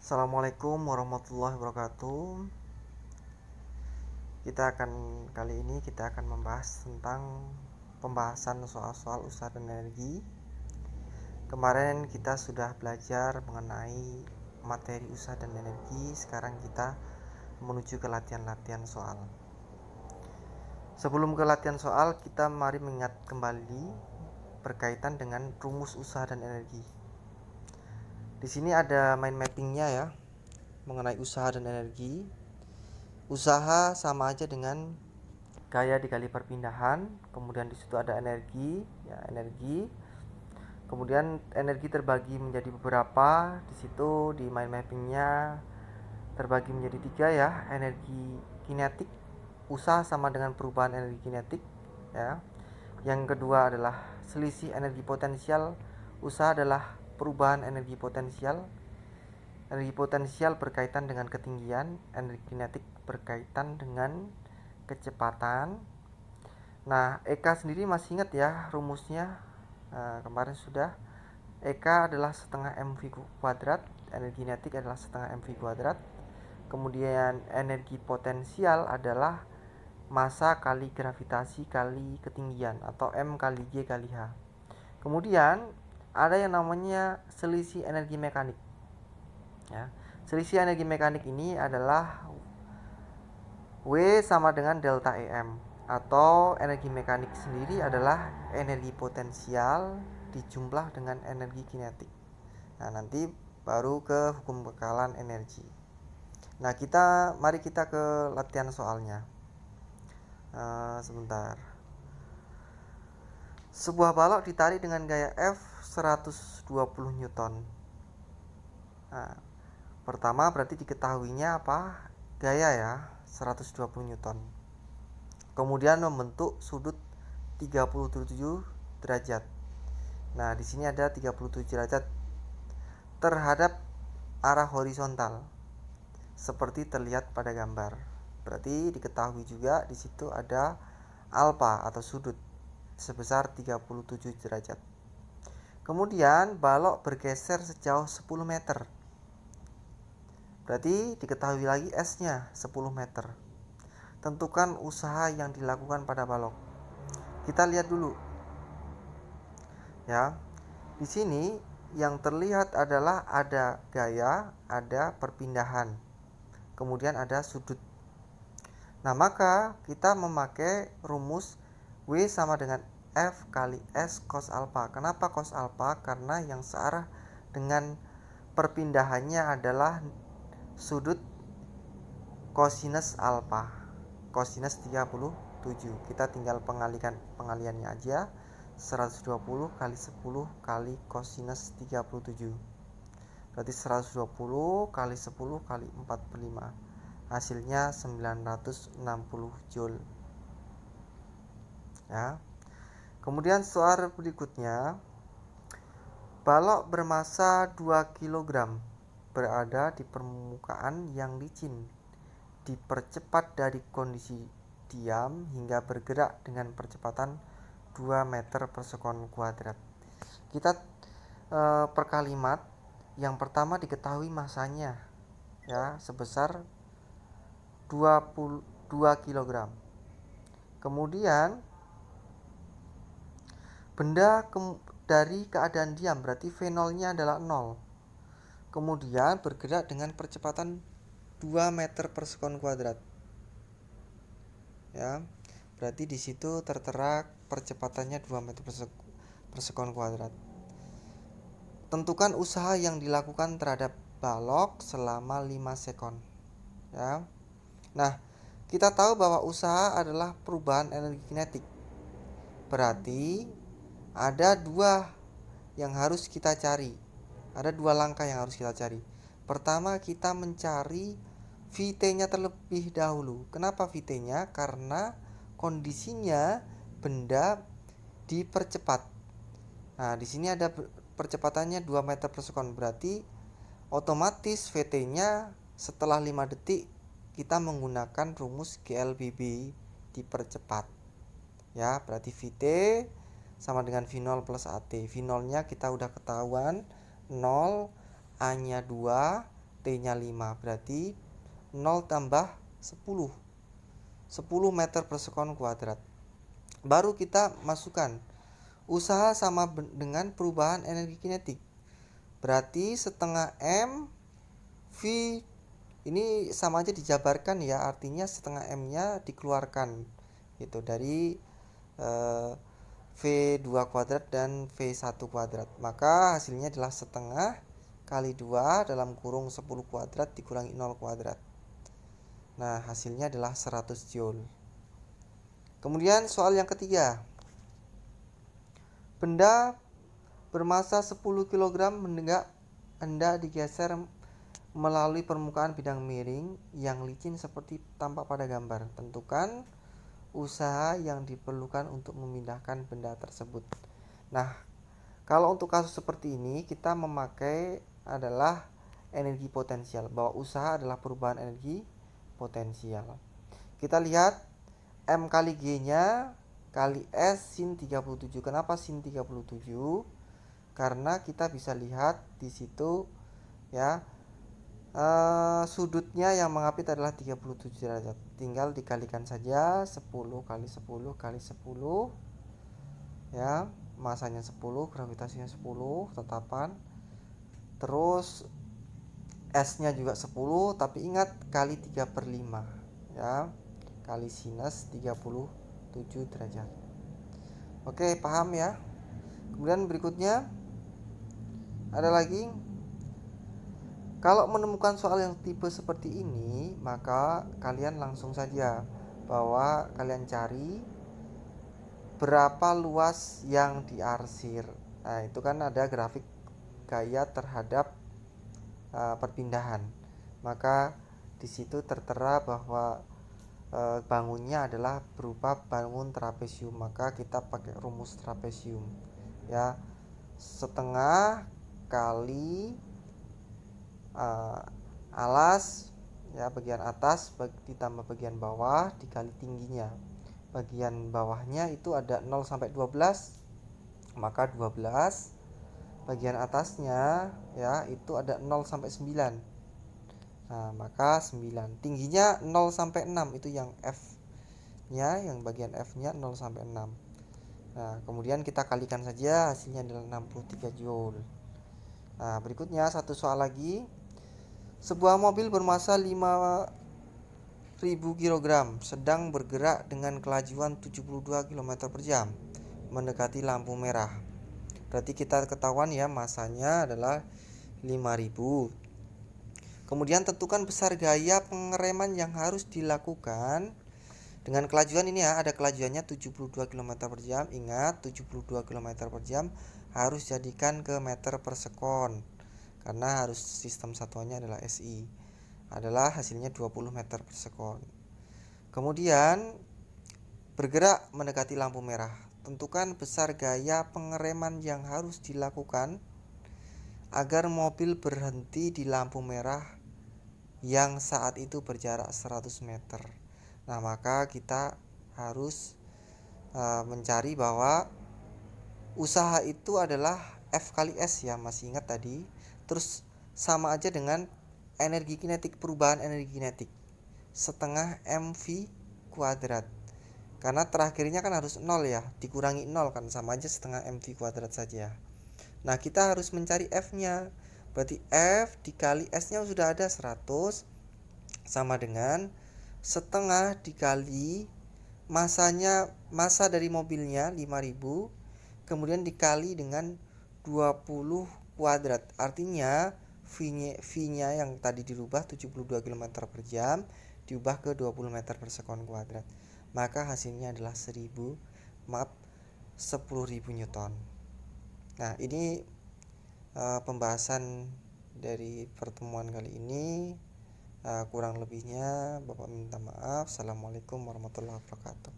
Assalamualaikum warahmatullahi wabarakatuh. Kali ini kita akan membahas tentang pembahasan soal-soal usaha dan energi. Kemarin kita sudah belajar mengenai materi usaha dan energi. Sekarang kita menuju ke latihan-latihan soal. Sebelum ke latihan soal, kita mari mengingat kembali berkaitan dengan rumus usaha dan energi. Di sini ada mind mappingnya ya, mengenai usaha dan energi. Usaha sama aja dengan gaya dikali perpindahan, kemudian di situ ada energi, ya energi. Kemudian energi terbagi menjadi beberapa. Di situ di mind mappingnya terbagi menjadi 3 ya, energi kinetik. Usaha sama dengan perubahan energi kinetik, ya. Yang kedua adalah selisih energi potensial. Usaha adalah perubahan energi potensial. Energi potensial berkaitan dengan ketinggian, energi kinetik berkaitan dengan kecepatan. Nah, EK sendiri masih ingat ya rumusnya? Kemarin sudah. EK adalah setengah mv kuadrat, energi kinetik adalah setengah mv kuadrat. Kemudian energi potensial adalah massa kali gravitasi kali ketinggian, atau M kali G kali H. Kemudian ada yang namanya selisih energi mekanik, ya. Selisih energi mekanik ini adalah W sama dengan delta EM, atau energi mekanik sendiri adalah energi potensial dijumlah dengan energi kinetik. Nah, nanti baru ke hukum kekalahan energi. Nah, mari kita ke latihan soalnya. Sebentar. Sebuah balok ditarik dengan gaya F 120 Newton. Nah, pertama berarti diketahuinya apa? Gaya ya, 120 Newton. Kemudian membentuk sudut 37 derajat. Nah, di sini ada 37 derajat terhadap arah horizontal, seperti terlihat pada gambar. Berarti diketahui juga di situ ada alfa atau sudut sebesar 37 derajat. Kemudian balok bergeser sejauh 10 meter. Berarti diketahui lagi S-nya 10 meter. Tentukan usaha yang dilakukan pada balok. Kita lihat dulu. Ya. Di sini yang terlihat adalah ada gaya, ada perpindahan. Kemudian ada sudut. Nah, maka kita memakai rumus W sama dengan F kali S cos alpha. Kenapa cos alpha? Karena yang searah dengan perpindahannya adalah sudut cosinus alpha. Cosinus 37. Kita tinggal pengaliannya aja. 120 kali 10 kali cosinus 37. Berarti 120 kali 10 kali 45. Hasilnya 960 joule. Ya. Kemudian soal berikutnya, balok bermassa 2 kg berada di permukaan yang licin, dipercepat dari kondisi diam hingga bergerak dengan percepatan 2 meter per sekon kuadrat. Kita per kalimat. Yang pertama diketahui massanya ya sebesar 22 kg. Kemudian benda dari keadaan diam, berarti V0-nya adalah 0. Kemudian bergerak dengan percepatan 2 meter per sekon kuadrat. Ya. Berarti di situ tertera percepatannya 2 meter per sekon kuadrat. Tentukan usaha yang dilakukan terhadap balok selama 5 sekon. Ya. Nah, kita tahu bahwa usaha adalah perubahan energi kinetik. Berarti ada 2 yang harus kita cari. Ada 2 langkah yang harus kita cari. Pertama, kita mencari Vt-nya terlebih dahulu. Kenapa Vt-nya? Karena kondisinya benda dipercepat. Nah, di sini ada percepatannya 2 meter per sekon. Berarti otomatis Vt-nya setelah 5 detik kita menggunakan rumus GLBB dipercepat. Ya, berarti Vt sama dengan V0 plus AT. V0-nya kita udah ketahuan 0, A-nya 2, T-nya 5, berarti 0 tambah 10 meter per sekon kuadrat. Baru kita masukkan usaha sama dengan perubahan energi kinetik, berarti setengah M V ini sama aja dijabarkan ya, artinya setengah M nya dikeluarkan itu dari V2 kuadrat dan V1 kuadrat, maka hasilnya adalah setengah kali 2 dalam kurung 10 kuadrat dikurangi 0 kuadrat. Nah, hasilnya adalah 100 joule. Kemudian soal yang ketiga. Benda bermasa 10 kg hendak digeser melalui permukaan bidang miring yang licin seperti tampak pada gambar. Tentukan usaha yang diperlukan untuk memindahkan benda tersebut. Nah, kalau untuk kasus seperti ini kita memakai adalah energi potensial, bahwa usaha adalah perubahan energi potensial. Kita lihat M kali G-nya kali S sin 37. Kenapa sin 37? Karena kita bisa lihat di situ ya, sudutnya yang mengapit adalah 37 derajat. Tinggal dikalikan saja 10 kali 10 kali 10 ya, masanya 10, gravitasinya 10, tetapan. Terus S-nya juga 10, tapi ingat kali 3/5 ya, kali sinus 37 derajat. Oke, paham ya? Kemudian berikutnya ada lagi, kalau menemukan soal yang tipe seperti ini, maka kalian langsung saja bahwa kalian cari berapa luas yang diarsir. Nah, itu kan ada grafik gaya terhadap perpindahan. Maka di situ tertera bahwa bangunnya adalah berupa bangun trapesium, maka kita pakai rumus trapesium ya, setengah kali alas ya, bagian atas ditambah bagian bawah dikali tingginya. Bagian bawahnya itu ada 0 sampai 12, maka 12. Bagian atasnya ya itu ada 0 sampai 9. Nah, maka 9. Tingginya 0 sampai 6, itu yang F-nya, yang bagian F-nya 0 sampai 6. Nah, kemudian kita kalikan saja, hasilnya adalah 63 joule. Nah, berikutnya satu soal lagi. Sebuah mobil bermasa 5.000 kg sedang bergerak dengan kelajuan 72 km per jam mendekati lampu merah. Berarti kita ketahuan ya, masanya adalah 5.000. Kemudian tentukan besar gaya pengereman yang harus dilakukan dengan kelajuan ini ya, ada kelajuannya 72 km per jam. Ingat, 72 km per jam harus jadikan ke meter per sekon, karena harus sistem satuannya adalah SI. Adalah hasilnya 20 meter per sekon. Kemudian bergerak mendekati lampu merah. Tentukan besar gaya pengereman yang harus dilakukan agar mobil berhenti di lampu merah yang saat itu berjarak 100 meter. Nah, maka kita harus mencari bahwa usaha itu adalah F kali S ya, masih ingat tadi. Terus sama aja dengan energi kinetik, perubahan energi kinetik, setengah MV kuadrat. Karena terakhirnya kan harus 0 ya, dikurangi 0 kan sama aja setengah MV kuadrat saja. Nah, kita harus mencari F-nya. Berarti F dikali S-nya sudah ada 100, sama dengan setengah dikali masa dari mobilnya 5.000, kemudian dikali dengan 20 kuadrat. Artinya V-nya yang tadi dirubah 72 km per jam diubah ke 20 meter per sekon kuadrat. Maka hasilnya adalah 10.000 Newton. Nah, ini pembahasan dari pertemuan kali ini. Kurang lebihnya Bapak minta maaf. Assalamualaikum warahmatullahi wabarakatuh.